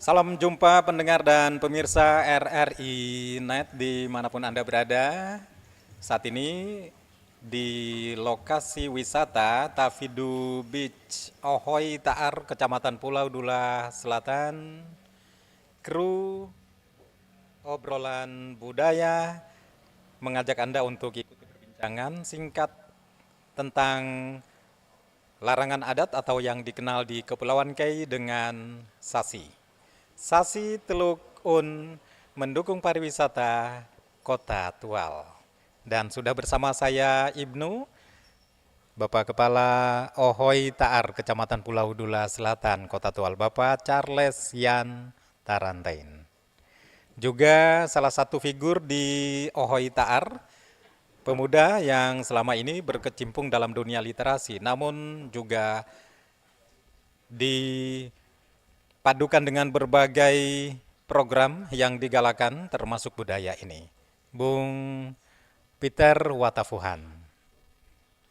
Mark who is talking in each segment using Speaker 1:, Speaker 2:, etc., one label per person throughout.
Speaker 1: Salam jumpa pendengar dan pemirsa RRI Net dimanapun Anda berada. Saat ini di lokasi wisata Tafidu Beach, Ohoi Taar, Kecamatan Pulau Dula Selatan. Kru obrolan budaya mengajak Anda untuk ikuti perbincangan singkat tentang larangan adat atau yang dikenal di Kepulauan Kei dengan Sasi. Sasi Teluk Un mendukung pariwisata Kota Tual. Dan sudah bersama saya Ibnu, Bapak Kepala Ohoi Taar, Kecamatan Pulau Dula Selatan, Kota Tual, Bapak Charles Yan Tarantain. Juga salah satu figur di Ohoi Taar, pemuda yang selama ini berkecimpung dalam dunia literasi, namun juga dipadukan dengan berbagai program yang digalakan termasuk budaya ini. Bung Peter Watafuhan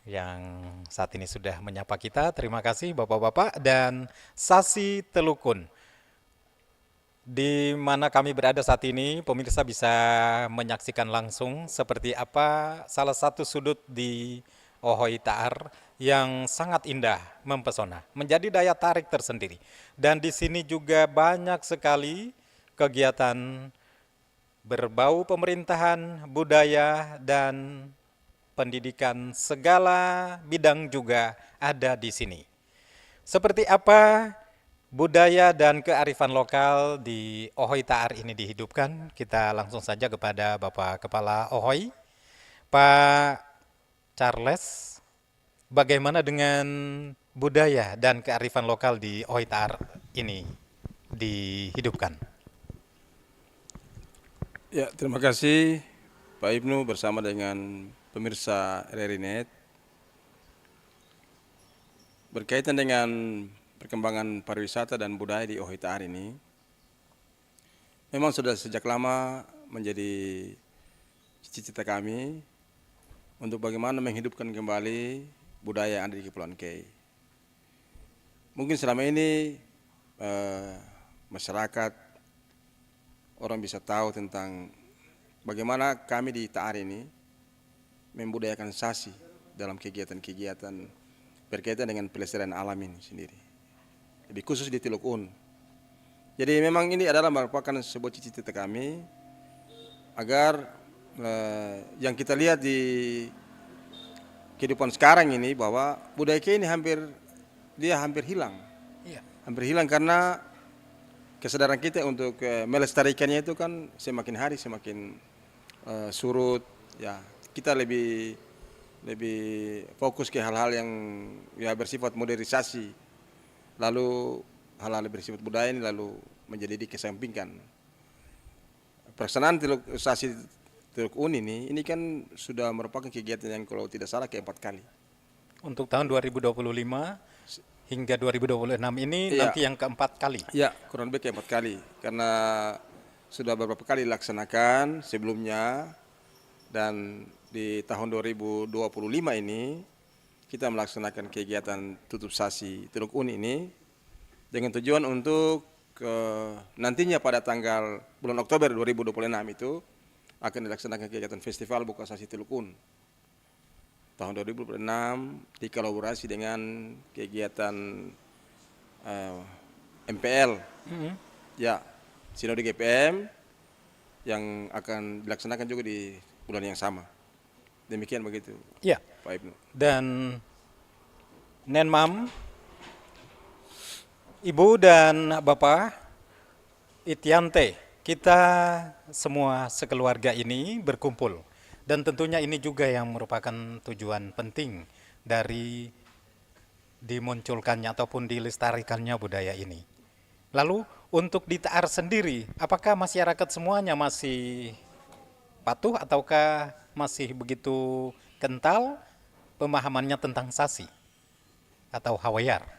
Speaker 1: yang saat ini sudah menyapa kita. Terima kasih Bapak-Bapak dan Sasi Telukun. Di mana kami berada saat ini, pemirsa bisa menyaksikan langsung seperti apa salah satu sudut di Ohoi Taar yang sangat indah, mempesona, menjadi daya tarik tersendiri. Dan di sini juga banyak sekali kegiatan berbau pemerintahan, budaya, dan pendidikan segala bidang juga ada di sini. Seperti apa budaya dan kearifan lokal di Ohoi Taar ini dihidupkan? Kita langsung saja kepada Bapak Kepala Ohoi, Pak Charles. Bagaimana dengan budaya dan kearifan lokal di Ohoi Taar ini dihidupkan?
Speaker 2: Ya, terima kasih Pak Ibnu bersama dengan pemirsa RRI Net. Berkaitan dengan perkembangan pariwisata dan budaya di Ohoi Taar ini, memang sudah sejak lama menjadi cita-cita kami untuk bagaimana menghidupkan kembali budaya yang ada di Kepulauan Kei. Mungkin selama ini masyarakat, orang bisa tahu tentang bagaimana kami di Taar ini membudayakan Sasi dalam kegiatan-kegiatan berkaitan dengan pelestarian alam ini sendiri. Lebih khusus di Teluk Un. Jadi memang ini adalah merupakan sebuah cita-cita kami agar yang kita lihat di kehidupan sekarang ini bahwa budaya ini hampir hilang.
Speaker 1: Iya.
Speaker 2: Hampir hilang karena kesadaran kita untuk melestarikannya itu kan semakin hari semakin surut. Ya, kita lebih fokus ke hal-hal yang ya bersifat modernisasi, lalu hal-hal yang bersifat budaya ini lalu menjadi dikesampingkan. Pelaksanaan sasi Teluk Un ini kan sudah merupakan kegiatan yang kalau tidak salah keempat kali.
Speaker 1: Untuk tahun 2025 hingga 2026 ini
Speaker 2: Iya,
Speaker 1: nanti yang keempat kali.
Speaker 2: ya kurang lebih keempat kali karena sudah beberapa kali dilaksanakan sebelumnya, dan di tahun 2025 ini kita melaksanakan kegiatan tutup sasi Teluk Un ini dengan tujuan untuk nantinya pada tanggal bulan Oktober 2026 itu akan dilaksanakan kegiatan festival buka sasi Teluk Un tahun 2026 dikolaborasi dengan kegiatan MPL, ya Sinode GPM yang akan dilaksanakan juga di bulan yang sama. Demikian begitu,
Speaker 1: Ya,
Speaker 2: Pak Ibnu.
Speaker 1: dan Nenmam, Ibu dan Bapak Itiante, kita semua sekeluarga ini berkumpul. Dan tentunya ini juga yang merupakan tujuan penting dari dimunculkannya ataupun dilestarikannya budaya ini. Lalu untuk di Taar sendiri, apakah masyarakat semuanya masih patuh ataukah masih begitu kental pemahamannya tentang Sasi atau Hawayar?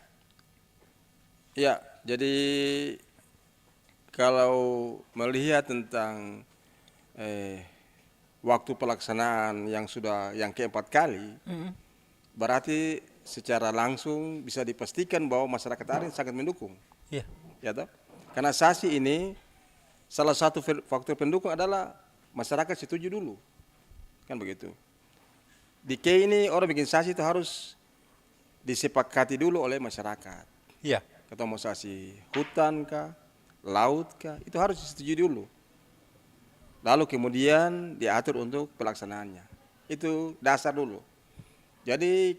Speaker 2: Ya, jadi kalau melihat tentang waktu pelaksanaan yang keempat kali, berarti secara langsung bisa dipastikan bahwa masyarakat Arin sangat mendukung,
Speaker 1: Iya.
Speaker 2: ya toh? Karena SASI ini salah satu faktor pendukung adalah masyarakat setuju dulu, kan begitu. Di K ini orang bikin SASI itu harus disepakati dulu oleh masyarakat.
Speaker 1: Iya.
Speaker 2: Atau mau SASI hutan kah, laut kah, itu harus disetujui dulu. Lalu kemudian diatur untuk pelaksanaannya. Itu dasar dulu. Jadi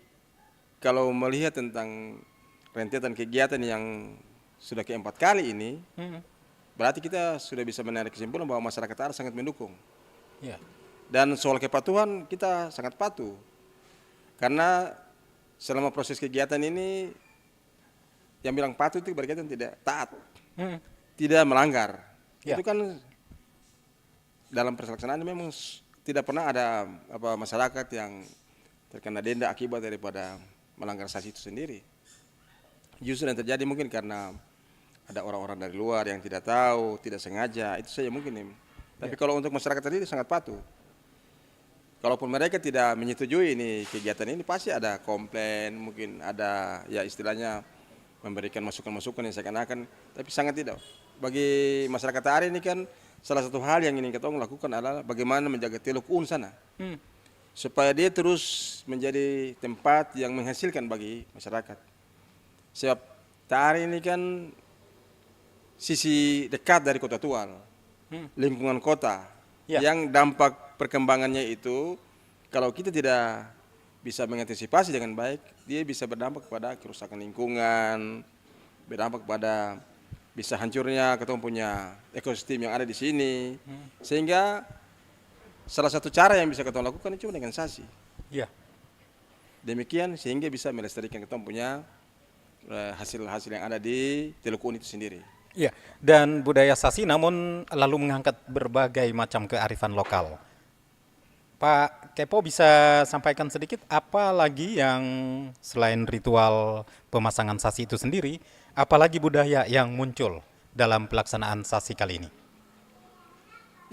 Speaker 2: kalau melihat tentang rentetan kegiatan yang sudah keempat kali ini, berarti kita sudah bisa menarik kesimpulan bahwa masyarakat Taar sangat mendukung.
Speaker 1: Iya.
Speaker 2: Dan soal kepatuhan kita sangat patuh. Karena selama proses kegiatan ini yang bilang patuh itu berkaitan tidak taat, tidak melanggar.
Speaker 1: Ya.
Speaker 2: Itu kan dalam pelaksanaan memang tidak pernah ada masyarakat yang terkena denda akibat daripada melanggar SASI itu sendiri. Justru yang terjadi mungkin karena ada orang-orang dari luar yang tidak tahu, tidak sengaja, itu saja mungkin. Tapi kalau untuk masyarakat sendiri sangat patuh. Kalaupun mereka tidak menyetujui ini kegiatan ini, pasti ada komplain, mungkin ada ya istilahnya memberikan masukan-masukan yang seakan-akan, tapi sangat tidak. Bagi masyarakat Taar ini kan salah satu hal yang ingin kita lakukan adalah bagaimana menjaga Teluk Un sana. Supaya dia terus menjadi tempat yang menghasilkan bagi masyarakat. Sebab Taar ini kan sisi dekat dari Kota Tual, lingkungan kota, yang dampak perkembangannya itu kalau kita tidak bisa mengantisipasi dengan baik, dia bisa berdampak kepada kerusakan lingkungan, berdampak kepada bisa hancurnya ketemu punya ekosistem yang ada di sini, sehingga salah satu cara yang bisa kita lakukan itu dengan SASI.
Speaker 1: Iya.
Speaker 2: Demikian sehingga bisa melestarikan kita punya hasil-hasil yang ada di Teluk Un itu sendiri.
Speaker 1: Iya, dan budaya SASI namun lalu mengangkat berbagai macam kearifan lokal. Pak Kepo bisa sampaikan sedikit apa lagi yang selain ritual pemasangan SASI itu sendiri, apalagi budaya yang muncul dalam pelaksanaan SASI kali ini?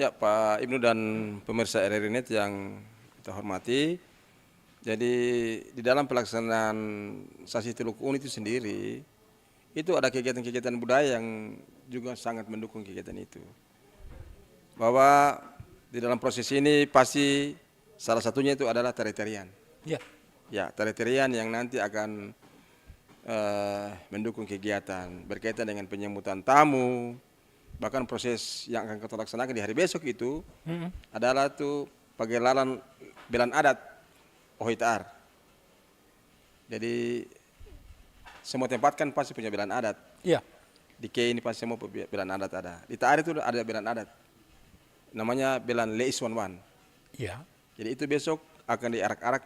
Speaker 2: Ya, Pak Ibnu dan pemirsa RRI Net yang kita hormati, jadi di dalam pelaksanaan SASI Teluk Un itu sendiri, itu ada kegiatan-kegiatan budaya yang juga sangat mendukung kegiatan itu. Bahwa di dalam proses ini pasti salah satunya itu adalah tari-tarian.
Speaker 1: Iya.
Speaker 2: Ya, tari-tarian yang nanti akan mendukung kegiatan berkaitan dengan penyambutan tamu. Bahkan proses yang akan kita laksanakan di hari besok itu adalah tuh pagelaran belan adat Ohoi Taar. Jadi semua tempat kan pasti punya belan adat.
Speaker 1: Iya.
Speaker 2: Di K ini pasti semua belan adat ada. Di Taar itu ada belan adat. Namanya belan Leiswanwan.
Speaker 1: Iya.
Speaker 2: Jadi itu besok akan diarak-arak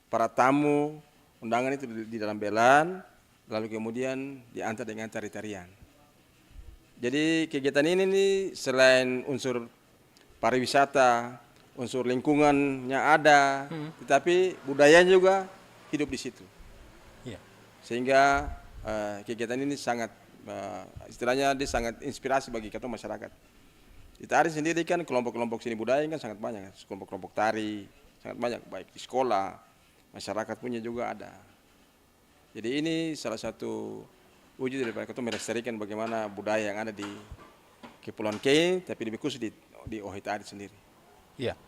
Speaker 2: para tamu undangan itu di dalam belan, lalu kemudian diantar dengan tari-tarian. Jadi kegiatan ini nih selain unsur pariwisata, unsur lingkungannya ada, tetapi budayanya juga hidup di situ.
Speaker 1: Iya.
Speaker 2: Sehingga kegiatan ini sangat istilahnya dia sangat inspirasi bagi kita masyarakat. Di Tari sendiri kan kelompok-kelompok seni budaya kan sangat banyak, kelompok-kelompok tari sangat banyak, baik di sekolah, masyarakat punya juga ada. Jadi ini salah satu wujud daripada kita melestarikan bagaimana budaya yang ada di Kepulauan K, tapi lebih khusus di Ohoi Taar sendiri.
Speaker 1: Iya.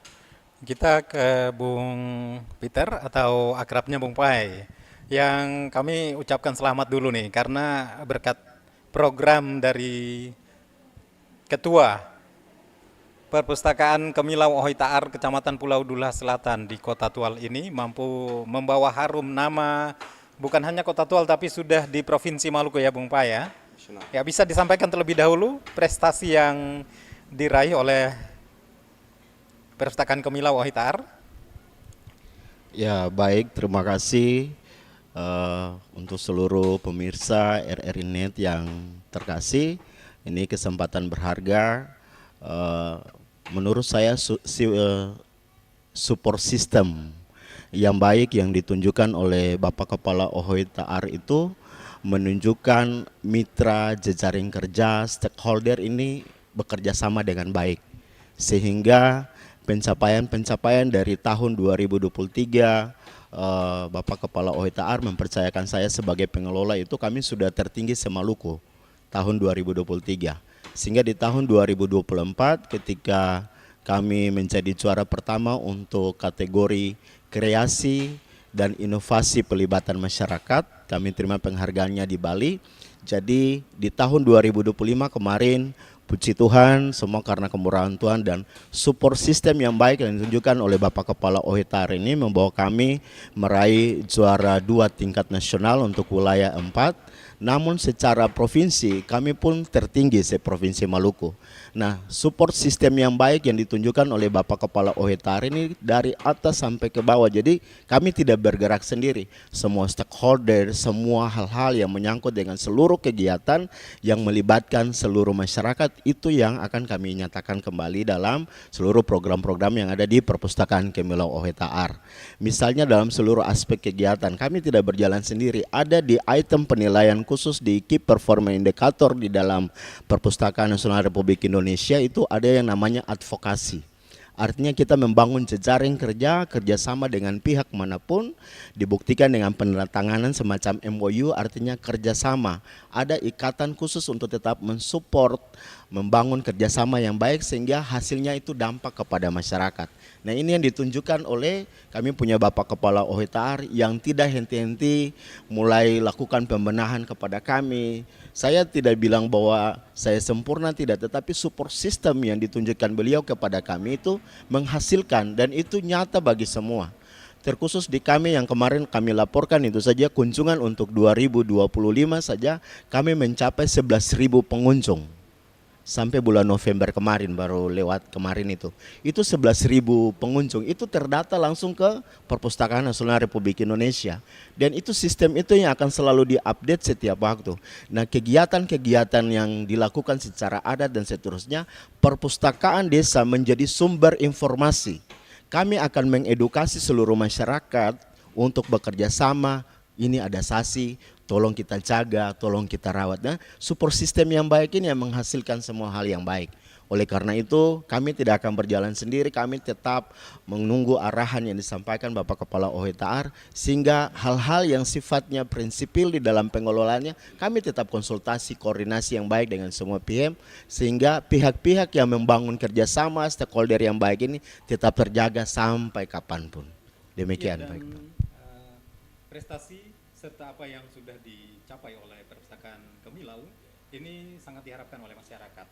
Speaker 1: Kita ke Bung Peter atau akrabnya Bung Pai, yang kami ucapkan selamat dulu nih karena berkat program dari Ketua Perpustakaan Kemilau Ohoi Taar Kecamatan Pulau Dula Selatan di Kota Tual ini mampu membawa harum nama bukan hanya Kota Tual tapi sudah di Provinsi Maluku ya Bung Pai ya. Ya, bisa disampaikan terlebih dahulu prestasi yang diraih oleh Perpustakaan Kemilau Ohoi Taar.
Speaker 3: Ya baik, terima kasih untuk seluruh pemirsa RRI Net yang terkasih. Ini kesempatan berharga. Menurut saya support system yang baik yang ditunjukkan oleh Bapak Kepala Ohoi Taar itu menunjukkan mitra jejaring kerja stakeholder ini bekerja sama dengan baik, sehingga pencapaian-pencapaian dari tahun 2023 Bapak Kepala Ohoi Taar mempercayakan saya sebagai pengelola itu kami sudah tertinggi se-Maluku tahun 2023. Sehingga di tahun 2024 ketika kami menjadi juara pertama untuk kategori kreasi dan inovasi pelibatan masyarakat, kami terima penghargaannya di Bali. Jadi di tahun 2025 kemarin, puji Tuhan semua karena kemurahan Tuhan dan support sistem yang baik yang ditunjukkan oleh Bapak Kepala OHTAR ini membawa kami meraih juara 2 tingkat nasional untuk wilayah 4. Namun secara provinsi kami pun tertinggi se-Provinsi Maluku. Nah, support sistem yang baik yang ditunjukkan oleh Bapak Kepala OHTAR ini dari atas sampai ke bawah. Jadi kami tidak bergerak sendiri. Semua stakeholder, semua hal-hal yang menyangkut dengan seluruh kegiatan yang melibatkan seluruh masyarakat itu yang akan kami nyatakan kembali dalam seluruh program-program yang ada di Perpustakaan Kemilau OHTAR. Misalnya dalam seluruh aspek kegiatan kami tidak berjalan sendiri. Ada di item penilaian khusus di Key Performance Indicator di dalam Perpustakaan Nasional Republik Indonesia itu ada yang namanya advokasi. Artinya kita membangun jejaring kerjasama dengan pihak manapun, dibuktikan dengan penandatanganan semacam MOU, artinya kerjasama. Ada ikatan khusus untuk tetap mensupport, membangun kerjasama yang baik sehingga hasilnya itu dampak kepada masyarakat. Nah ini yang ditunjukkan oleh kami punya Bapak Kepala OHTAR yang tidak henti-henti mulai lakukan pembenahan kepada kami. Saya tidak bilang bahwa saya sempurna tidak, tetapi support system yang ditunjukkan beliau kepada kami itu menghasilkan dan itu nyata bagi semua. Terkhusus di kami yang kemarin kami laporkan itu saja kunjungan untuk 2025 saja kami mencapai 11.000 pengunjung. Sampai bulan November kemarin baru lewat kemarin itu 11.000 pengunjung itu terdata langsung ke Perpustakaan Nasional Republik Indonesia dan itu sistem itu yang akan selalu diupdate setiap waktu. Nah kegiatan-kegiatan yang dilakukan secara adat dan seterusnya perpustakaan desa menjadi sumber informasi. Kami akan mengedukasi seluruh masyarakat untuk bekerja sama. Ini ada sasi, tolong kita jaga, tolong kita rawat. Nah, support system yang baik ini yang menghasilkan semua hal yang baik. Oleh karena itu, kami tidak akan berjalan sendiri, kami tetap menunggu arahan yang disampaikan Bapak Kepala OHTAR, sehingga hal-hal yang sifatnya prinsipil di dalam pengelolaannya, kami tetap konsultasi, koordinasi yang baik dengan semua pihak, sehingga pihak-pihak yang membangun kerjasama, stakeholder yang baik ini tetap terjaga sampai kapanpun. Demikian,
Speaker 1: dan,
Speaker 3: baik.
Speaker 1: Prestasi serta apa yang sudah dicapai oleh Perpustakaan Kemilau ini sangat diharapkan oleh masyarakat.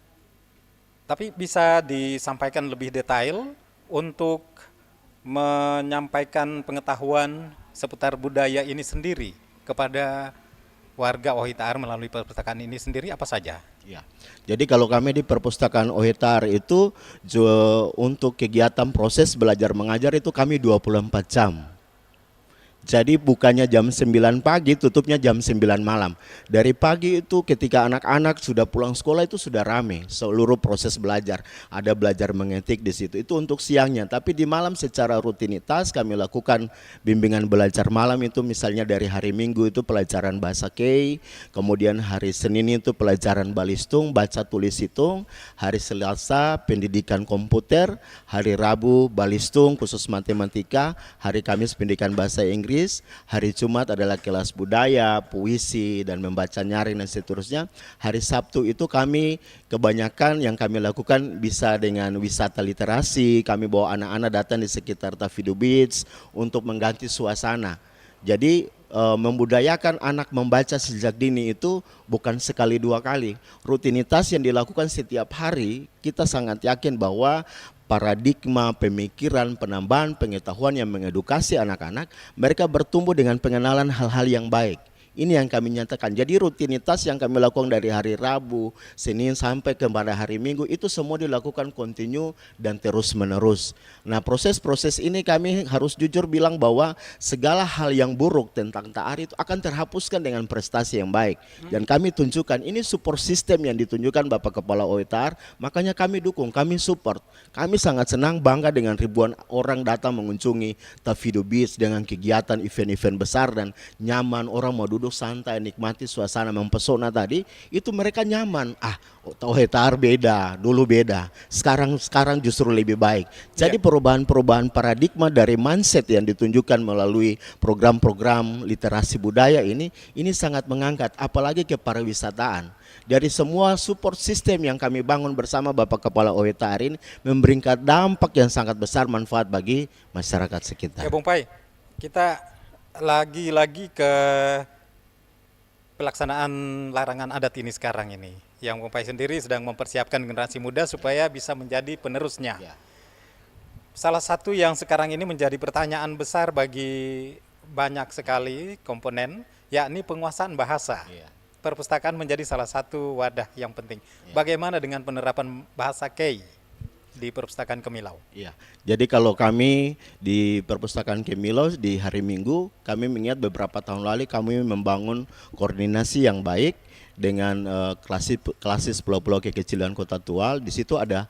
Speaker 1: Tapi bisa disampaikan lebih detail untuk menyampaikan pengetahuan seputar budaya ini sendiri kepada warga OHTAR melalui perpustakaan ini sendiri apa saja?
Speaker 3: Ya. Jadi kalau kami di Perpustakaan OHTAR itu untuk kegiatan proses belajar mengajar itu kami 24 jam. Jadi bukannya jam 9 pagi, tutupnya jam 9 malam. Dari pagi itu ketika anak-anak sudah pulang sekolah itu sudah rame seluruh proses belajar. Ada belajar mengetik di situ. Itu untuk siangnya, tapi di malam secara rutinitas kami lakukan bimbingan belajar malam itu misalnya dari hari Minggu itu pelajaran bahasa Kei, kemudian hari Senin itu pelajaran balistung, baca tulis hitung, hari Selasa pendidikan komputer, hari Rabu balistung khusus matematika, hari Kamis pendidikan bahasa Inggris, hari Jumat adalah kelas budaya, puisi, dan membaca nyaring dan seterusnya. Hari Sabtu itu kami kebanyakan yang kami lakukan bisa dengan wisata literasi, kami bawa anak-anak datang di sekitar Tafidu Beach untuk mengganti suasana. Jadi membudayakan anak membaca sejak dini itu bukan sekali dua kali. Rutinitas yang dilakukan setiap hari, kita sangat yakin bahwa paradigma pemikiran, penambahan pengetahuan yang mengedukasi anak-anak, mereka bertumbuh dengan pengenalan hal-hal yang baik. Ini yang kami nyatakan. Jadi rutinitas yang kami lakukan dari hari Rabu, Senin sampai kepada hari Minggu itu semua dilakukan kontinu dan terus menerus. Nah proses-proses ini kami harus jujur bilang bahwa segala hal yang buruk tentang TAR itu akan terhapuskan dengan prestasi yang baik. Dan kami tunjukkan ini support system yang ditunjukkan Bapak Kepala OHTAR, makanya kami dukung, kami support. Kami sangat senang, bangga dengan ribuan orang datang mengunjungi Tafidu Beach dengan kegiatan event-event besar dan nyaman, orang mau duduk santai, nikmati suasana mempesona tadi, itu mereka nyaman. OHTAR beda, dulu beda, sekarang justru lebih baik. Jadi perubahan-perubahan paradigma dari mindset yang ditunjukkan melalui program-program literasi budaya ini sangat mengangkat, apalagi ke pariwisataan. dari semua support system yang kami bangun bersama Bapak Kepala OHTAR ini memberikan dampak yang sangat besar manfaat bagi masyarakat sekitar.
Speaker 1: Ya Bung Pai, kita lagi-lagi ke pelaksanaan larangan adat ini sekarang ini. Yang Bung Pai sendiri sedang mempersiapkan generasi muda supaya bisa menjadi penerusnya.
Speaker 3: Ya.
Speaker 1: Salah satu yang sekarang ini menjadi pertanyaan besar bagi banyak sekali komponen, yakni penguasaan bahasa.
Speaker 3: Iya.
Speaker 1: Perpustakaan menjadi salah satu wadah yang penting. Bagaimana dengan penerapan bahasa Kei di Perpustakaan Kemilau?
Speaker 3: Iya, jadi kalau kami di Perpustakaan Kemilau di hari Minggu, kami mengingat beberapa tahun lalu kami membangun koordinasi yang baik dengan klasis pulau-pulau kekecilan Kota Tual. Di situ ada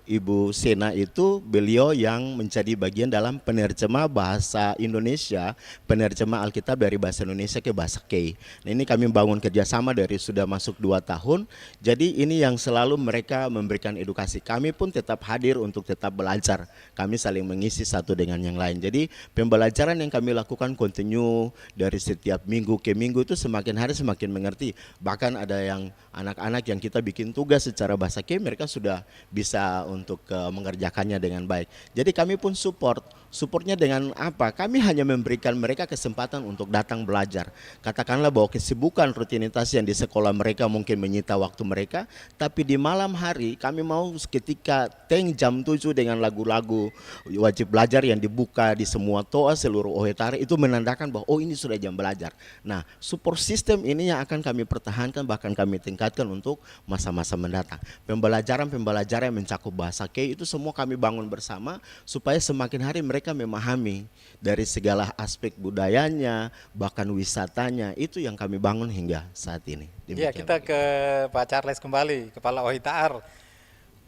Speaker 3: Ibu Sena itu beliau yang menjadi bagian dalam penerjemah bahasa Indonesia, penerjemah Alkitab dari bahasa Indonesia ke bahasa Kei. Nah, ini kami bangun kerjasama dari sudah masuk 2 tahun. Jadi ini yang selalu mereka memberikan edukasi. Kami pun tetap hadir untuk tetap belajar. Kami saling mengisi satu dengan yang lain. Jadi pembelajaran yang kami lakukan kontinu dari setiap minggu ke minggu itu semakin hari semakin mengerti. Bahkan ada yang anak-anak yang kita bikin tugas secara bahasa Kei, mereka sudah bisa untuk mengerjakannya dengan baik. Jadi kami pun supportnya dengan apa? Kami hanya memberikan mereka kesempatan untuk datang belajar. Katakanlah bahwa kesibukan rutinitas yang di sekolah mereka mungkin menyita waktu mereka, tapi di malam hari kami mau ketika jam 7 dengan lagu-lagu wajib belajar yang dibuka di semua toa seluruh OHTAR itu menandakan bahwa oh ini sudah jam belajar. Nah, support system ini yang akan kami pertahankan bahkan kami tingkatkan untuk masa-masa mendatang. Pembelajaran yang mencakup bahasa Kei itu semua kami bangun bersama supaya semakin hari mereka memahami dari segala aspek budayanya bahkan wisatanya, itu yang kami bangun hingga saat ini.
Speaker 1: Ya, kita ke Pak Charles kembali, Kepala OHTAR.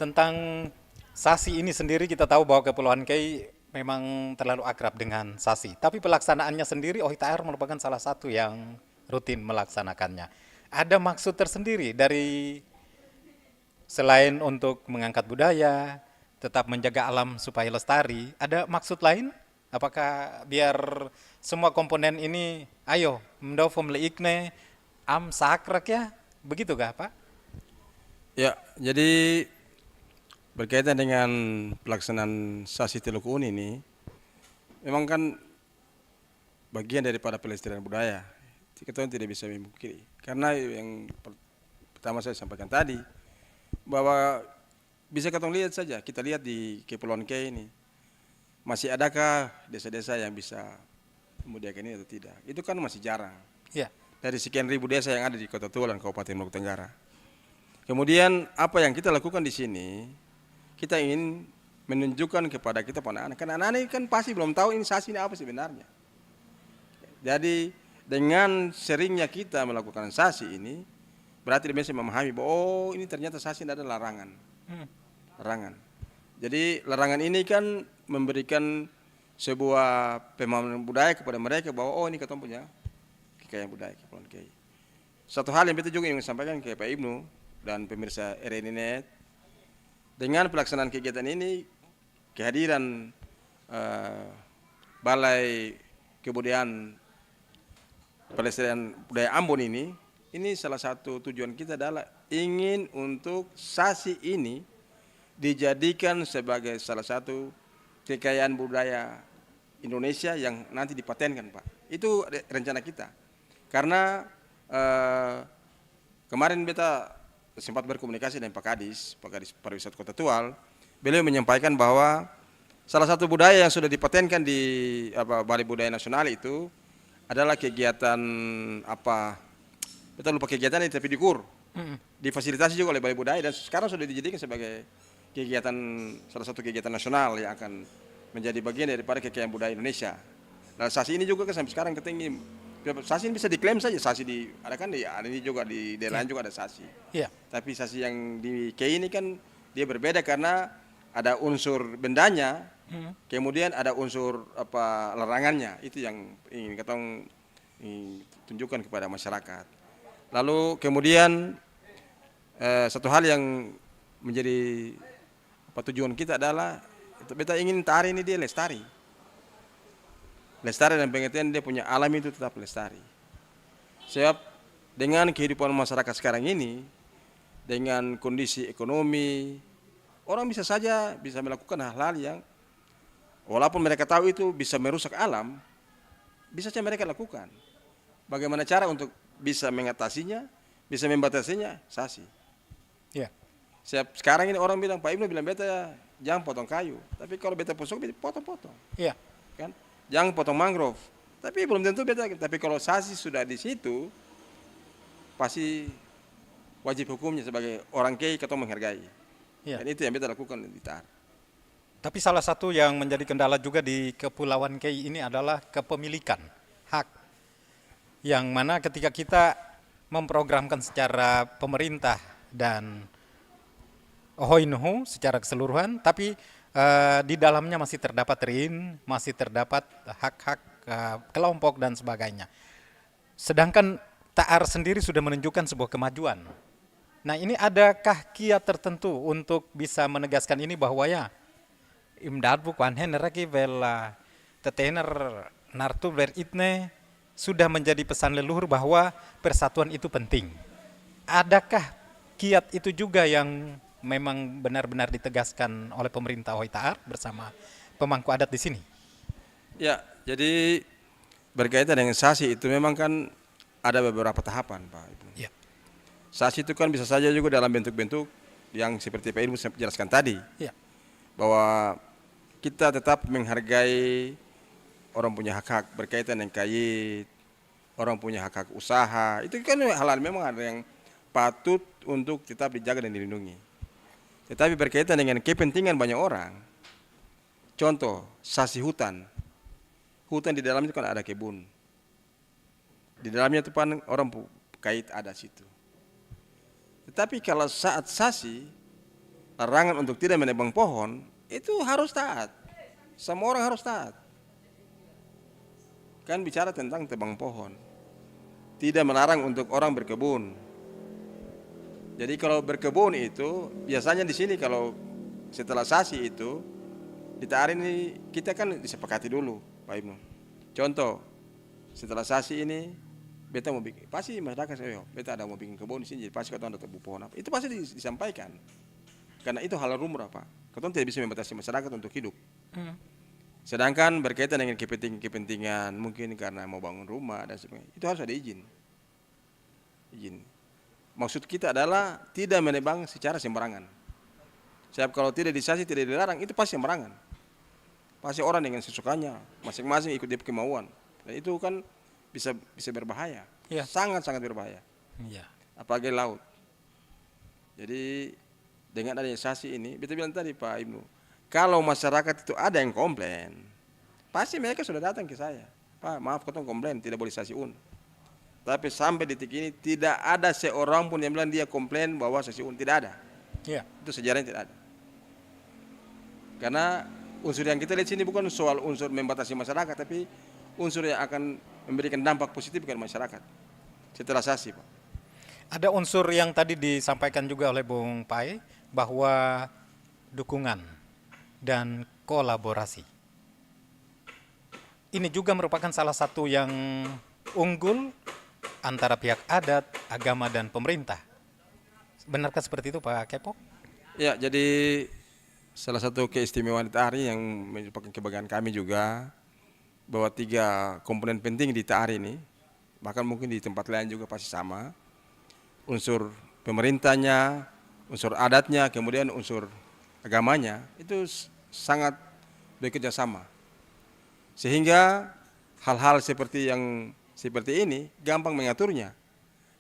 Speaker 1: Tentang Sasi ini sendiri kita tahu bahwa Kepulauan Kei memang terlalu akrab dengan Sasi. Tapi pelaksanaannya sendiri OHTAR merupakan salah satu yang rutin melaksanakannya. Ada maksud tersendiri dari selain untuk mengangkat budaya, tetap menjaga alam supaya lestari, ada maksud lain? Apakah biar semua komponen ini, ayo, mendofom leikne, am sakrak ya, begitukah Pak?
Speaker 2: Ya, jadi berkaitan dengan pelaksanaan Sasi Teluku Uni ini, memang kan bagian daripada pelestarian budaya. Kita tidak bisa memungkiri. Karena yang pertama saya sampaikan tadi, bahwa bisa kita lihat saja, kita lihat di Kepulauan Kei ini, masih adakah desa-desa yang bisa memudiakan ini atau tidak? Itu kan masih jarang.
Speaker 1: Ya.
Speaker 2: Dari sekian ribu desa yang ada di Kota Tual dan Kabupaten Maluku Tenggara. Kemudian apa yang kita lakukan di sini, kita ingin menunjukkan kepada kita anak-anak. Karena anak-anak ini kan pasti belum tahu ini Sasi ini apa sebenarnya. Jadi dengan seringnya kita melakukan Sasi ini, berarti dia bisa memahami bahwa oh ini ternyata Sasi ada larangan. Larangan. Jadi larangan ini kan memberikan sebuah pemahaman budaya kepada mereka bahwa oh ini ketemu punya kekayaan budaya Kepulauan Kei. Satu hal yang betul juga yang sampaikan ke Pak Ibnu dan pemirsa RNI.net, dengan pelaksanaan kegiatan ini, kehadiran Balai Kebudayaan Pelestarian Budaya Ambon ini salah satu tujuan kita adalah ingin untuk Sasi ini dijadikan sebagai salah satu kekayaan budaya Indonesia yang nanti dipatenkan, Pak. Itu rencana kita. Karena kemarin beta sempat berkomunikasi dengan Pak Kadis Pariwisata Kota Tual. Beliau menyampaikan bahwa salah satu budaya yang sudah dipatenkan di Balai Budaya Nasional itu adalah kegiatan beta lupa kegiatannya tapi di KUR. Difasilitasi juga oleh Balai Budaya dan sekarang sudah dijadikan sebagai kegiatan salah satu kegiatan nasional yang akan menjadi bagian daripada kekayaan budaya Indonesia. Nah, Sasi ini juga kan sampai sekarang ketinggi. Sasi ini bisa diklaim saja, Sasi ada kan ada ini juga di daerah lain juga ada Sasi.
Speaker 1: Iya.
Speaker 2: Tapi Sasi yang di Kei ini kan dia berbeda karena ada unsur bendanya, kemudian ada unsur larangannya. Itu yang ingin kita tunjukkan kepada masyarakat. Lalu kemudian satu hal yang menjadi tujuan kita adalah kita ingin tari ini dia lestari. Lestari dan pengertian dia punya alam itu tetap lestari. Sebab dengan kehidupan masyarakat sekarang ini, dengan kondisi ekonomi, orang bisa saja bisa melakukan hal-hal yang walaupun mereka tahu itu bisa merusak alam, bisa saja mereka lakukan. Bagaimana cara untuk bisa mengatasinya, bisa membatasinya? Sasi.
Speaker 1: Ya.
Speaker 2: Sekarang ini orang bilang, Pak Ibnu bilang beta jangan potong kayu, tapi kalau beta pusuk beta potong-potong,
Speaker 1: Iya.
Speaker 2: kan? Jangan potong mangrove, tapi belum tentu beta. Tapi kalau sasi sudah di situ, pasti wajib hukumnya sebagai orang kei atau menghargai.
Speaker 1: Iya.
Speaker 2: Dan itu yang beta lakukan di TAR.
Speaker 1: Tapi salah satu yang menjadi kendala juga di Kepulauan Kei ini adalah kepemilikan hak. Yang mana ketika kita memprogramkan secara pemerintah dan Ohoinuhu secara keseluruhan, tapi di dalamnya masih terdapat rin, masih terdapat hak-hak kelompok dan sebagainya. Sedangkan TAR sendiri sudah menunjukkan sebuah kemajuan. Nah, ini adakah kiat tertentu untuk bisa menegaskan ini bahwa ya imdad bukan henreki vela tetener nartu beritne sudah menjadi pesan leluhur bahwa persatuan itu penting. Adakah kiat itu juga yang memang benar-benar ditegaskan oleh pemerintah Ohoi Ta'ar bersama pemangku adat di sini?
Speaker 2: Ya, jadi berkaitan dengan sasi itu memang kan ada beberapa tahapan, Pak Ibu.
Speaker 1: Ya.
Speaker 2: Sasi itu kan bisa saja juga dalam bentuk-bentuk yang seperti Pak Ibu jelaskan tadi,
Speaker 1: Ya.
Speaker 2: bahwa kita tetap menghargai orang punya hak-hak berkaitan dengan kait, orang punya hak-hak usaha. Itu kan hal-hal memang ada yang patut untuk tetap dijaga dan dilindungi. Tetapi berkaitan dengan kepentingan banyak orang, contoh sasi hutan. Hutan di dalamnya itu kan ada kebun. Di dalamnya itu kan orang kait ada situ. Tetapi kalau saat sasi, larangan untuk tidak menebang pohon, itu harus taat. Semua orang harus taat. Kan bicara tentang tebang pohon. Tidak melarang untuk orang berkebun. Jadi kalau berkebun itu, biasanya di sini kalau setelah sasi itu, di TAR ini kita kan disepakati dulu, Pak Ibnu. Contoh, setelah sasi ini, beta mau bikin, pasti masyarakat saya, beta ada mau bikin kebun di sini, jadi pasti kata ada tebang pohon apa. Itu pasti disampaikan. Karena itu hal lumrah, Pak. Kata tidak bisa membatasi masyarakat untuk hidup. Sedangkan berkaitan dengan kepentingan, mungkin karena mau bangun rumah dan sebagainya, itu harus ada izin. Maksud kita adalah tidak menebang secara sembarangan. Sebab kalau tidak disasi, tidak dilarang, itu pasti sembarangan. Pasti orang dengan sesukanya, masing-masing ikut dia kemauan. Dan itu kan bisa berbahaya.
Speaker 1: Ya.
Speaker 2: Sangat-sangat berbahaya.
Speaker 1: Ya.
Speaker 2: Apalagi laut. Jadi dengan adanya sasi ini, beta bilang tadi Pak Ibnu, kalau masyarakat itu ada yang komplain, pasti mereka sudah datang ke saya. Pak, maaf kotong komplain, tidak boleh sasi un. Tapi sampai detik ini tidak ada seorang pun yang bilang dia komplain bahwa sasi un, tidak ada.
Speaker 1: Ya.
Speaker 2: Itu sejarahnya tidak ada. Karena unsur yang kita lihat sini bukan soal unsur membatasi masyarakat, tapi unsur yang akan memberikan dampak positif kepada masyarakat setelah sasi, Pak.
Speaker 1: Ada unsur yang tadi disampaikan juga oleh Bung Pai bahwa dukungan dan kolaborasi. Ini juga merupakan salah satu yang unggul antara pihak adat, agama, dan pemerintah. Benarkah seperti itu Pak Kepo?
Speaker 2: Ya, jadi salah satu keistimewaan TAR yang merupakan kebanggaan kami juga, bahwa 3 komponen penting di TAR ini, bahkan mungkin di tempat lain juga pasti sama, unsur pemerintahnya, unsur adatnya, kemudian unsur agamanya, itu sangat bekerja sama. Sehingga hal-hal seperti ini gampang mengaturnya.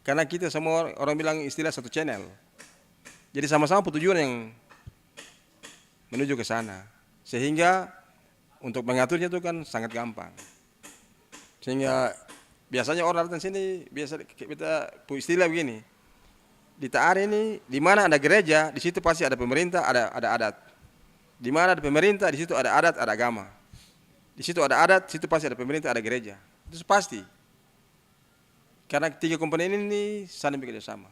Speaker 2: Karena kita semua orang bilang istilah satu channel. Jadi sama-sama tujuan yang menuju ke sana. Sehingga untuk mengaturnya itu kan sangat gampang. Sehingga biasanya orang datang sini, biasa kita istilah begini. Di TAR ini, di mana ada gereja, di situ pasti ada pemerintah, ada adat. Di mana ada pemerintah, di situ ada adat, ada agama. Di situ ada adat, di situ pasti ada pemerintah, ada gereja. Itu pasti. Karena 3 komponen ini saling bekerja sama.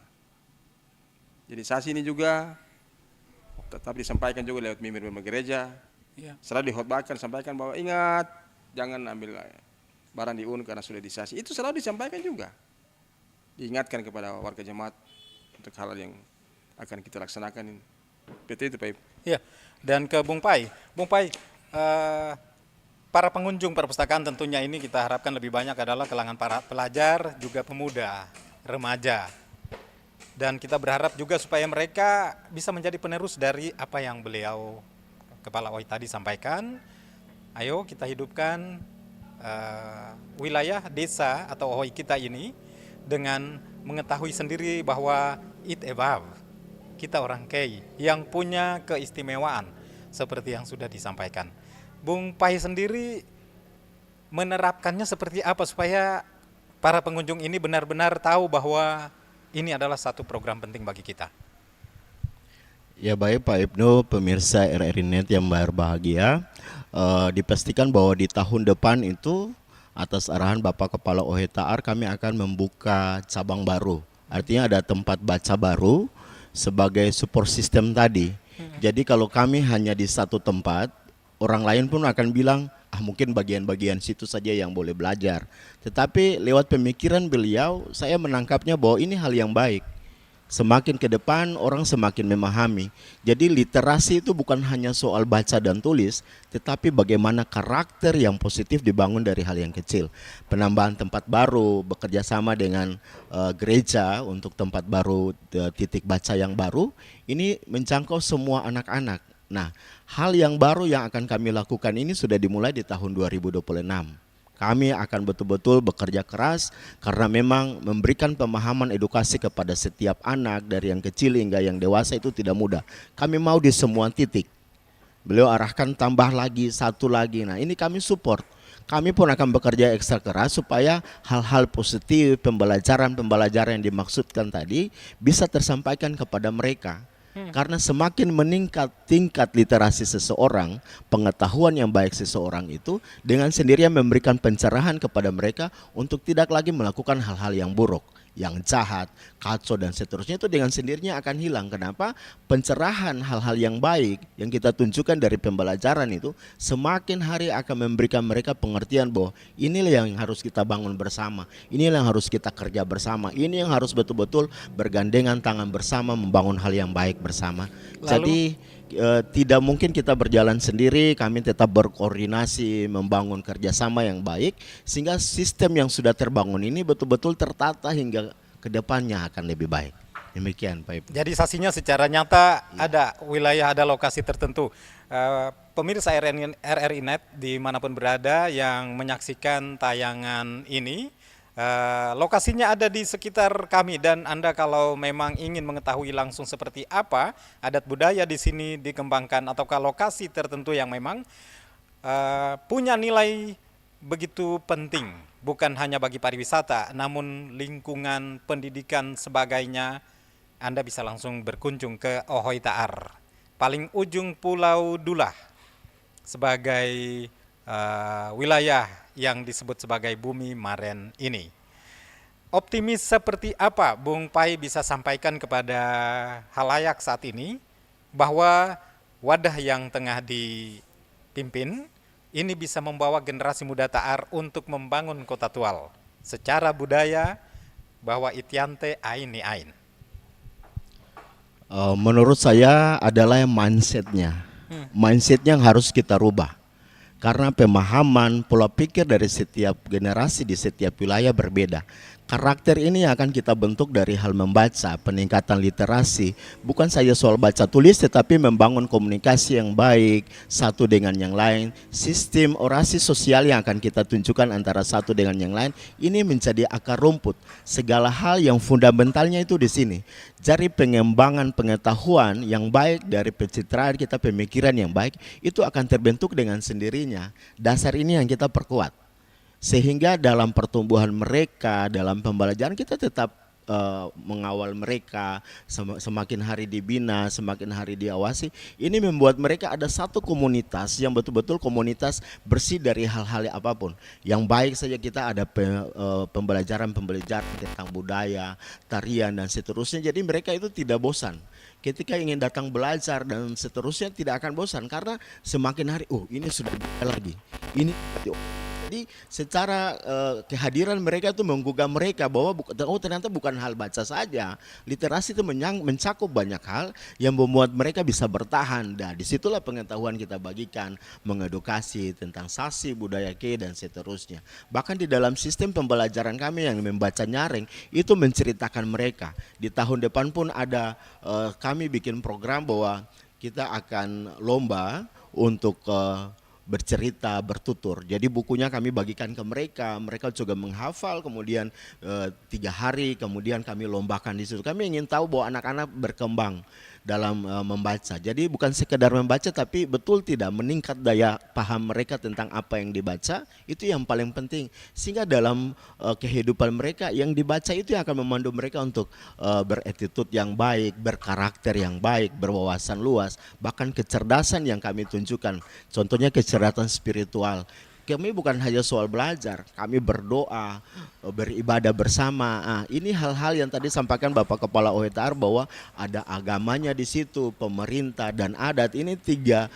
Speaker 2: Jadi sasi ini juga tetap disampaikan juga lewat mimir gereja.
Speaker 1: Ya.
Speaker 2: Selalu dihotbahkan, sampaikan bahwa ingat, jangan ambil barang di UN karena sudah disasi. Itu selalu disampaikan juga. diingatkan kepada warga jemaat untuk hal yang akan kita laksanakan ini. Seperti itu Pak Ip.
Speaker 1: Ya, dan ke Bung Pai. Bung Pai, para pengunjung perpustakaan tentunya ini kita harapkan lebih banyak adalah kalangan para pelajar, juga pemuda, remaja. Dan kita berharap juga supaya mereka bisa menjadi penerus dari apa yang beliau Kepala OI tadi sampaikan. Ayo kita hidupkan wilayah desa atau OI kita ini dengan mengetahui sendiri bahwa it above. Kita orang Kei yang punya keistimewaan seperti yang sudah disampaikan. Bung Pai sendiri menerapkannya seperti apa supaya para pengunjung ini benar-benar tahu bahwa ini adalah satu program penting bagi kita.
Speaker 3: Ya baik Pak Ibnu, pemirsa RRI Net yang berbahagia, dipastikan bahwa di tahun depan itu atas arahan Bapak Kepala OHI TAR kami akan membuka cabang baru. Artinya ada tempat baca baru sebagai support system tadi. Jadi kalau kami hanya di satu tempat, orang lain pun akan bilang, mungkin bagian-bagian situ saja yang boleh belajar. Tetapi lewat pemikiran beliau, saya menangkapnya bahwa ini hal yang baik. Semakin ke depan orang semakin memahami. Jadi literasi itu bukan hanya soal baca dan tulis, tetapi bagaimana karakter yang positif dibangun dari hal yang kecil. Penambahan tempat baru, bekerja sama dengan gereja untuk tempat baru, titik baca yang baru, ini menjangkau semua anak-anak. Nah, hal yang baru yang akan kami lakukan ini sudah dimulai di tahun 2026. Kami akan betul-betul bekerja keras karena memang memberikan pemahaman edukasi kepada setiap anak dari yang kecil hingga yang dewasa itu tidak mudah. Kami mau di semua titik. Beliau arahkan tambah lagi, satu lagi. Nah ini kami support. Kami pun akan bekerja ekstra keras supaya hal-hal positif pembelajaran yang dimaksudkan tadi bisa tersampaikan kepada mereka. Karena semakin meningkat tingkat literasi seseorang, pengetahuan yang baik seseorang itu dengan sendirinya memberikan pencerahan kepada mereka untuk tidak lagi melakukan hal-hal yang buruk, yang jahat, kacau dan seterusnya itu dengan sendirinya akan hilang. Kenapa? Pencerahan hal-hal yang baik yang kita tunjukkan dari pembelajaran itu semakin hari akan memberikan mereka pengertian bahwa inilah yang harus kita bangun bersama, inilah yang harus kita kerja bersama, ini yang harus betul-betul bergandengan tangan bersama membangun hal yang baik bersama. Jadi tidak mungkin kita berjalan sendiri, kami tetap berkoordinasi membangun kerjasama yang baik sehingga sistem yang sudah terbangun ini betul-betul tertata hingga ke depannya akan lebih baik. Demikian Pak Ibu.
Speaker 1: Jadi saksinya secara nyata ada wilayah, ada lokasi tertentu. Pemirsa RRI Net dimanapun berada yang menyaksikan tayangan ini, lokasinya ada di sekitar kami dan Anda kalau memang ingin mengetahui langsung seperti apa adat budaya di sini dikembangkan ataukah lokasi tertentu yang memang punya nilai begitu penting, bukan hanya bagi pariwisata namun lingkungan pendidikan sebagainya, Anda bisa langsung berkunjung ke OHI TAR paling ujung Pulau Dulah sebagai wilayah yang disebut sebagai Bumi Maren ini. Optimis seperti apa Bung Pai bisa sampaikan kepada halayak saat ini bahwa wadah yang tengah dipimpin ini bisa membawa generasi muda TAR untuk membangun kota Tual secara budaya bahwa Itiante Aini Ain.
Speaker 3: Menurut saya adalah mindsetnya. Mindsetnya yang harus kita rubah. Karena pemahaman, pola pikir dari setiap generasi di setiap wilayah berbeda. Karakter ini akan kita bentuk dari hal membaca, peningkatan literasi. Bukan saja soal baca tulis tetapi membangun komunikasi yang baik satu dengan yang lain. Sistem orasi sosial yang akan kita tunjukkan antara satu dengan yang lain ini menjadi akar rumput. Segala hal yang fundamentalnya itu di sini. Jadi pengembangan pengetahuan yang baik dari pencitraan kita, pemikiran yang baik itu akan terbentuk dengan sendirinya. Dasar ini yang kita perkuat. Sehingga dalam pertumbuhan mereka, dalam pembelajaran kita tetap mengawal mereka, semakin hari dibina, semakin hari diawasi. Ini membuat mereka ada satu komunitas yang betul-betul komunitas bersih dari hal-hal apapun. Yang baik saja kita ada pembelajaran tentang budaya, tarian dan seterusnya. Jadi mereka itu tidak bosan. Ketika ingin datang belajar dan seterusnya tidak akan bosan karena semakin hari, ini sudah beda lagi. Ini Jadi secara kehadiran mereka itu menggugah mereka bahwa oh ternyata bukan hal baca saja. Literasi itu mencakup banyak hal yang membuat mereka bisa bertahan. Dan disitulah pengetahuan kita bagikan, mengedukasi tentang sasi, budaya K dan seterusnya. Bahkan di dalam sistem pembelajaran kami yang membaca nyaring itu menceritakan mereka. Di tahun depan pun ada kami bikin program bahwa kita akan lomba untuk bercerita, bertutur. Jadi bukunya kami bagikan ke mereka, mereka juga menghafal, kemudian 3 hari, kemudian kami lombakan di situ. Kami ingin tahu bahwa anak-anak berkembang dalam membaca. Jadi bukan sekedar membaca, tapi betul tidak meningkat daya paham mereka tentang apa yang dibaca, itu yang paling penting. Sehingga dalam kehidupan mereka yang dibaca itu yang akan memandu mereka untuk beretitut yang baik, berkarakter yang baik, berwawasan luas, bahkan kecerdasan yang kami tunjukkan. Contohnya kecerdasan spiritual. Kami bukan hanya soal belajar, kami berdoa, beribadah bersama. Ini hal-hal yang tadi sampaikan Bapak Kepala OHTAR bahwa ada agamanya di situ, pemerintah dan adat. Ini 3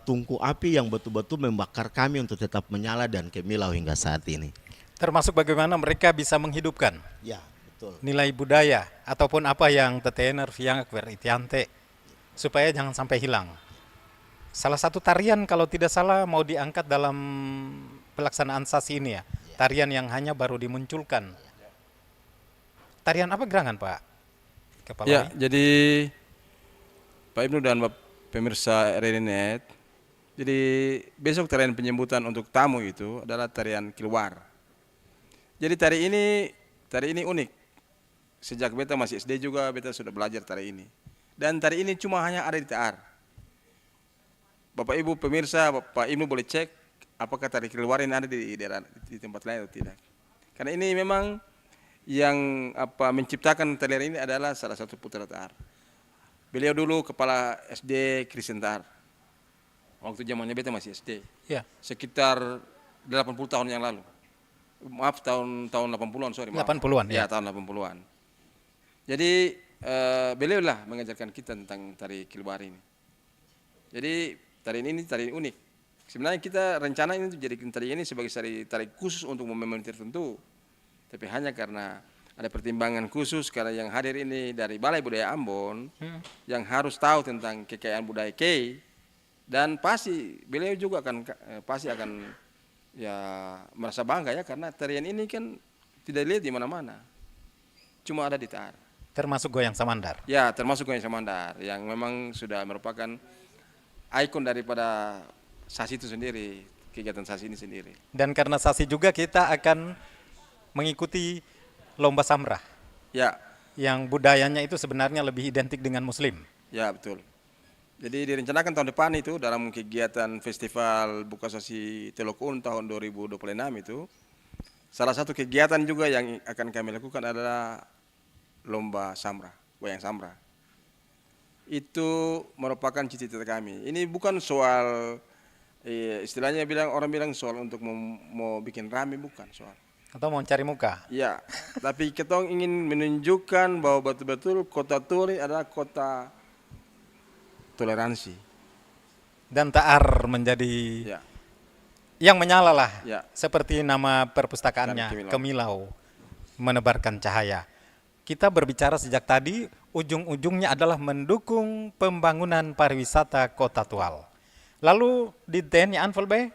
Speaker 3: tungku api yang betul-betul membakar kami untuk tetap menyala dan gemilau hingga saat ini.
Speaker 1: Termasuk bagaimana mereka bisa menghidupkan
Speaker 3: Ya, betul.
Speaker 1: nilai budaya ataupun apa yang tetener viang itiante supaya jangan sampai hilang. Salah satu tarian kalau tidak salah mau diangkat dalam pelaksanaan sasi ini ya, tarian yang hanya baru dimunculkan. Tarian apa gerangan Pak Kepala?
Speaker 2: Ya, jadi Pak Ibnu dan pemirsa RRI.net, jadi besok tarian penyambutan untuk tamu itu adalah tarian keluar. Jadi tari ini unik. Sejak beta masih SD juga beta sudah belajar tari ini. Dan tari ini cuma hanya ada di TAR. Bapak Ibu pemirsa, Bapak Ibnu boleh cek apakah tari keluar ini ada di daerah di tempat lain atau tidak. Karena ini memang yang menciptakan tarian ini adalah salah satu putra TAR. Beliau dulu kepala SD Kristen TAR. Waktu zamannya beta masih SD.
Speaker 1: Ya.
Speaker 2: Sekitar 80 tahun yang lalu. Maaf tahun 80-an, sorry.
Speaker 1: 80-an ya.
Speaker 2: Ya, tahun 80-an. Jadi beliau lah mengajarkan kita tentang tari keluar ini. Jadi tari ini tari unik. Sebenarnya kita rencana ini untuk jadikan tari ini sebagai tari khusus untuk momen tertentu. Tapi hanya karena ada pertimbangan khusus karena yang hadir ini dari Balai Budaya Ambon yang harus tahu tentang kekayaan budaya Kei, dan pasti beliau juga pasti akan ya merasa bangga ya karena tarian ini kan tidak dilihat di mana-mana. Cuma ada di TAR.
Speaker 1: Termasuk goyang Samandar.
Speaker 2: Ya, termasuk goyang Samandar yang memang sudah merupakan ikon daripada sasi itu sendiri, kegiatan sasi ini sendiri.
Speaker 1: Dan karena sasi juga kita akan mengikuti lomba samrah.
Speaker 2: Ya.
Speaker 1: Yang budayanya itu sebenarnya lebih identik dengan Muslim.
Speaker 2: Ya, betul. Jadi direncanakan tahun depan itu dalam kegiatan Festival Buka Sasi Telokun tahun 2026 itu, salah satu kegiatan juga yang akan kami lakukan adalah lomba samrah, goyang samrah. Itu merupakan cita-cita kami. Ini bukan soal istilahnya orang bilang soal untuk mau bikin rame, bukan soal.
Speaker 1: Atau mau cari muka.
Speaker 2: Ya, tapi kita ingin menunjukkan bahwa betul-betul kota Turi adalah kota toleransi.
Speaker 1: Dan TAR menjadi
Speaker 2: Ya.
Speaker 1: yang menyala lah.
Speaker 2: Ya.
Speaker 1: Seperti nama perpustakaannya, Kemilau, menebarkan cahaya. Kita berbicara sejak tadi, ujung-ujungnya adalah mendukung pembangunan pariwisata Kota Tual. Lalu di TNI Anfal B,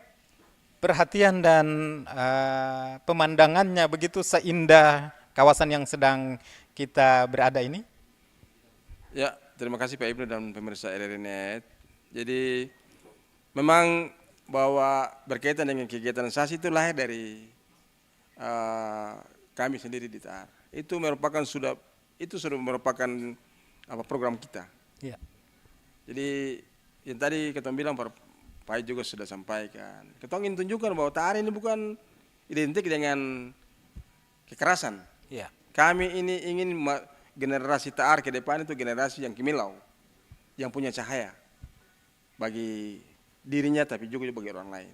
Speaker 1: perhatian dan pemandangannya begitu seindah kawasan yang sedang kita berada ini?
Speaker 2: Ya, terima kasih Pak Ibnu dan pemirsa RRI.net. Jadi memang bahwa berkaitan dengan kegiatan sasi itu lahir dari kami sendiri di TAR. Itu sudah merupakan program kita.
Speaker 1: Ya.
Speaker 2: Jadi yang tadi kita bilang Pak juga sudah sampaikan. Kita ingin tunjukkan bahwa TAR ini bukan identik dengan kekerasan.
Speaker 1: Ya.
Speaker 2: Kami ini ingin generasi TAR ke depan itu generasi yang gemilau, yang punya cahaya bagi dirinya tapi juga bagi orang lain.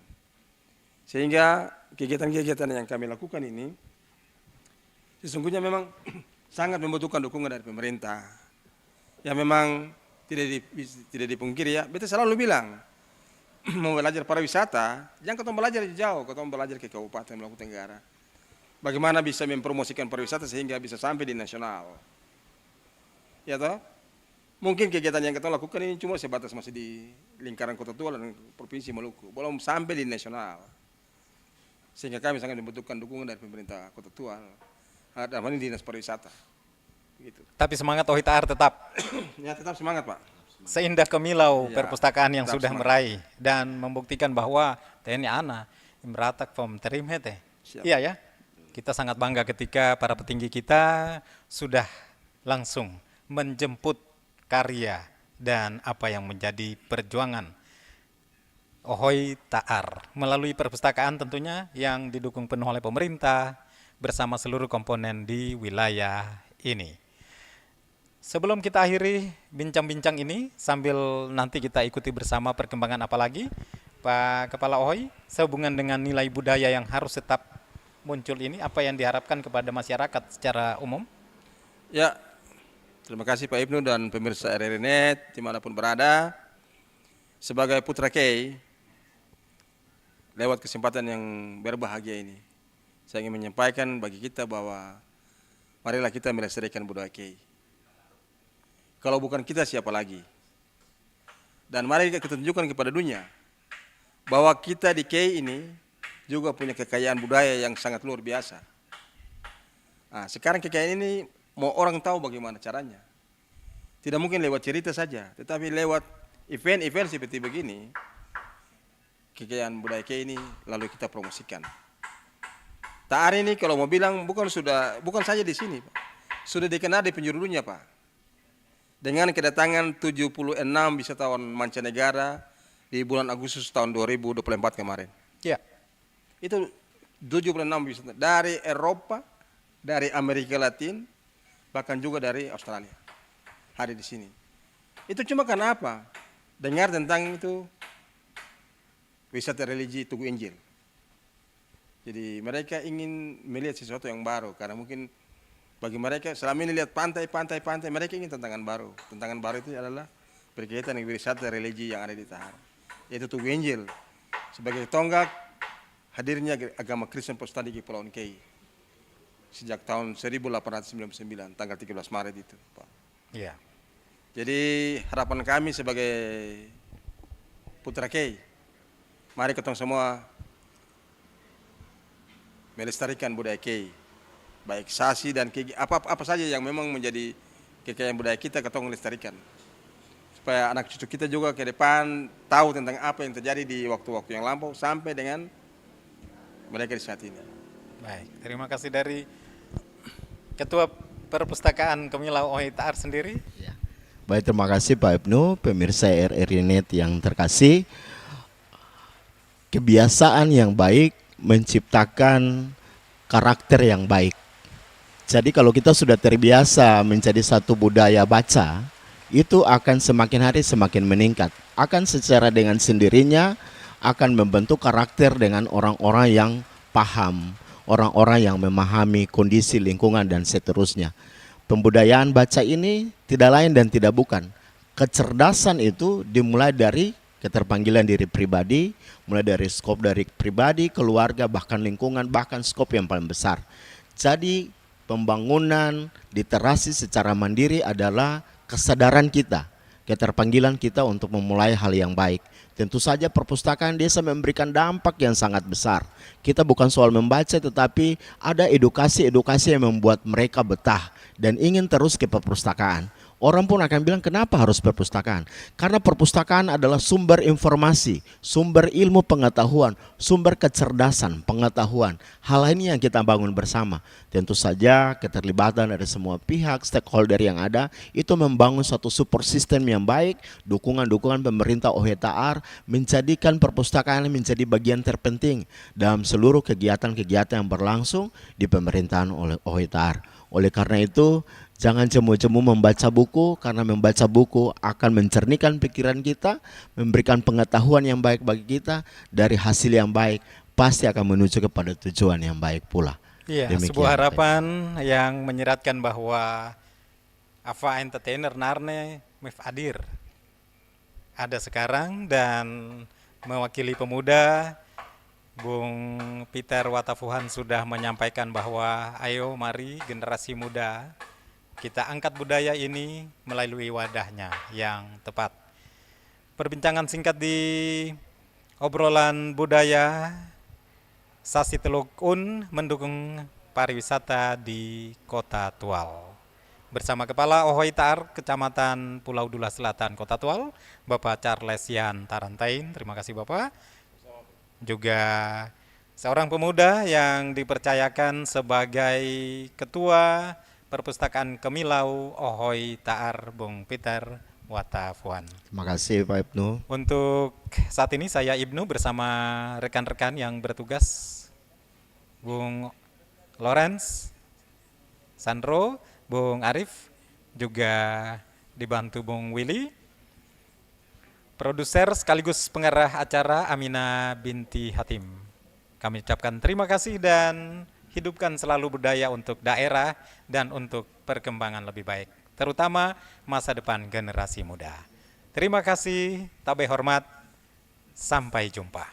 Speaker 2: Sehingga kegiatan-kegiatan yang kami lakukan ini sesungguhnya memang sangat membutuhkan dukungan dari pemerintah. Ya memang tidak dipungkiri ya, beta selalu bilang mau belajar pariwisata, jangan ketemu belajar jauh, ketemu belajar ke Kabupaten Maluku Tenggara. Bagaimana bisa mempromosikan pariwisata sehingga bisa sampai di nasional. Ya toh? Mungkin kegiatan yang kita lakukan ini cuma sebatas masih di lingkaran Kota Tua dan Provinsi Maluku, belum sampai di nasional. Sehingga kami sangat membutuhkan dukungan dari pemerintah Kota Tua, dalam hal ini Dinas Pariwisata. Gitu.
Speaker 1: Tapi semangat OHI TAR tetap
Speaker 2: Ya tetap semangat Pak.
Speaker 1: seindah kemilau
Speaker 2: Ya,
Speaker 1: perpustakaan yang
Speaker 2: tetap
Speaker 1: sudah
Speaker 2: semangat.
Speaker 1: meraih dan membuktikan bahwa TNI Ana Imratak Pom Terimhete.
Speaker 2: Siap.
Speaker 1: Iya ya, kita sangat bangga ketika para petinggi kita sudah langsung menjemput karya dan apa yang menjadi perjuangan OHI TAR melalui perpustakaan tentunya yang didukung penuh oleh pemerintah bersama seluruh komponen di wilayah ini. Sebelum kita akhiri bincang-bincang ini, sambil nanti kita ikuti bersama perkembangan apa lagi, Pak Kepala OHI, sehubungan dengan nilai budaya yang harus tetap muncul ini, apa yang diharapkan kepada masyarakat secara umum?
Speaker 2: Ya, terima kasih Pak Ibnu dan pemirsa RRI Net dimanapun berada. Sebagai putra Kei, lewat kesempatan yang berbahagia ini, saya ingin menyampaikan bagi kita bahwa marilah kita melestarikan budaya Kei. Kalau bukan kita siapa lagi? Dan mari kita tunjukkan kepada dunia bahwa kita di Kei ini juga punya kekayaan budaya yang sangat luar biasa. Nah, sekarang kekayaan ini mau orang tahu bagaimana caranya. Tidak mungkin lewat cerita saja, tetapi lewat event-event seperti begini, kekayaan budaya Kei ini lalu kita promosikan. TAR ini kalau mau bilang bukan saja di sini, Pak. Sudah dikenal di penjuru dunia, Pak. Dengan kedatangan 76 wisatawan mancanegara di bulan Agustus tahun 2024 kemarin.
Speaker 1: Ya,
Speaker 2: Itu 76 wisatawan dari Eropa, dari Amerika Latin, bahkan juga dari Australia. Hari di sini. Itu cuma karena apa? Dengar tentang itu wisata religi Tugu Injil. Jadi mereka ingin melihat sesuatu yang baru karena mungkin bagi mereka selama ini lihat pantai, mereka ingin tantangan baru. Tantangan baru itu adalah berkaitan dengan wisata religi yang ada di Tahar, yaitu Tugu Injil sebagai tonggak hadirnya agama Kristen Protestan di Kepulauan Kei sejak tahun 1899 tanggal 13 Maret itu, Pak.
Speaker 1: iya.
Speaker 2: Jadi harapan kami sebagai putra Kei, mari kita semua melestarikan budaya Kei, baik sasi dan apa saja yang memang menjadi kekayaan budaya kita melestarikan, supaya anak cucu kita juga ke depan tahu tentang apa yang terjadi di waktu-waktu yang lampau sampai dengan mereka di saat ini.
Speaker 1: Baik, terima kasih dari Ketua Perpustakaan Kemilau OHI TAR sendiri.
Speaker 3: Ya. Baik, terima kasih Pak Ibnu, pemirsa RRI Net yang terkasih. Kebiasaan yang baik menciptakan karakter yang baik. Jadi kalau kita sudah terbiasa menjadi satu budaya baca, itu akan semakin hari semakin meningkat. Akan secara dengan sendirinya akan membentuk karakter dengan orang-orang yang paham, orang-orang yang memahami kondisi lingkungan dan seterusnya. Pembudayaan baca ini tidak lain dan tidak bukan. Kecerdasan itu dimulai dari keterpanggilan diri pribadi, mulai dari skop dari pribadi, keluarga, bahkan lingkungan, bahkan skop yang paling besar. Jadi pembangunan literasi secara mandiri adalah kesadaran kita, keterpanggilan kita untuk memulai hal yang baik. Tentu saja perpustakaan desa memberikan dampak yang sangat besar. Kita bukan soal membaca, tetapi ada edukasi-edukasi yang membuat mereka betah dan ingin terus ke perpustakaan. Orang pun akan bilang kenapa harus perpustakaan? Karena perpustakaan adalah sumber informasi, sumber ilmu pengetahuan, sumber kecerdasan pengetahuan. Hal ini yang kita bangun bersama. Tentu saja keterlibatan dari semua pihak, stakeholder yang ada, itu membangun suatu support system yang baik, dukungan-dukungan pemerintah OHI TAR, menjadikan perpustakaan menjadi bagian terpenting dalam seluruh kegiatan-kegiatan yang berlangsung di pemerintahan oleh OHI TAR. Oleh karena itu, jangan cemu-cemu membaca buku, karena membaca buku akan mencernihkan pikiran kita, memberikan pengetahuan yang baik bagi kita, dari hasil yang baik pasti akan menuju kepada tujuan yang baik pula.
Speaker 1: Iya,
Speaker 3: Demikian,
Speaker 1: sebuah harapan yang menyeratkan bahwa Ava entertainer narne mef adir ada sekarang dan mewakili pemuda, Bung Peter Watafuhan sudah menyampaikan bahwa ayo mari generasi muda kita angkat budaya ini melalui wadahnya yang tepat. Perbincangan singkat di obrolan budaya Sasi Teluk Un mendukung pariwisata di Kota Tual. Bersama Kepala Ohoi Ta'ar Kecamatan Pulau Dula Selatan Kota Tual, Bapak Charles Yan Tarantain. Terima kasih Bapak. Juga seorang pemuda yang dipercayakan sebagai Ketua Perpustakaan Kemilau Ohoi Ta'ar, Bung Peter Watafuhan.
Speaker 3: Terima kasih Pak Ibnu.
Speaker 1: Untuk saat ini saya Ibnu bersama rekan-rekan yang bertugas, Bung Lawrence, Sandro, Bung Arif, juga dibantu Bung Willy. Produser sekaligus pengarah acara Amina binti Hatim. Kami ucapkan terima kasih dan hidupkan selalu budaya untuk daerah dan untuk perkembangan lebih baik, terutama masa depan generasi muda. Terima kasih, tabe hormat, sampai jumpa.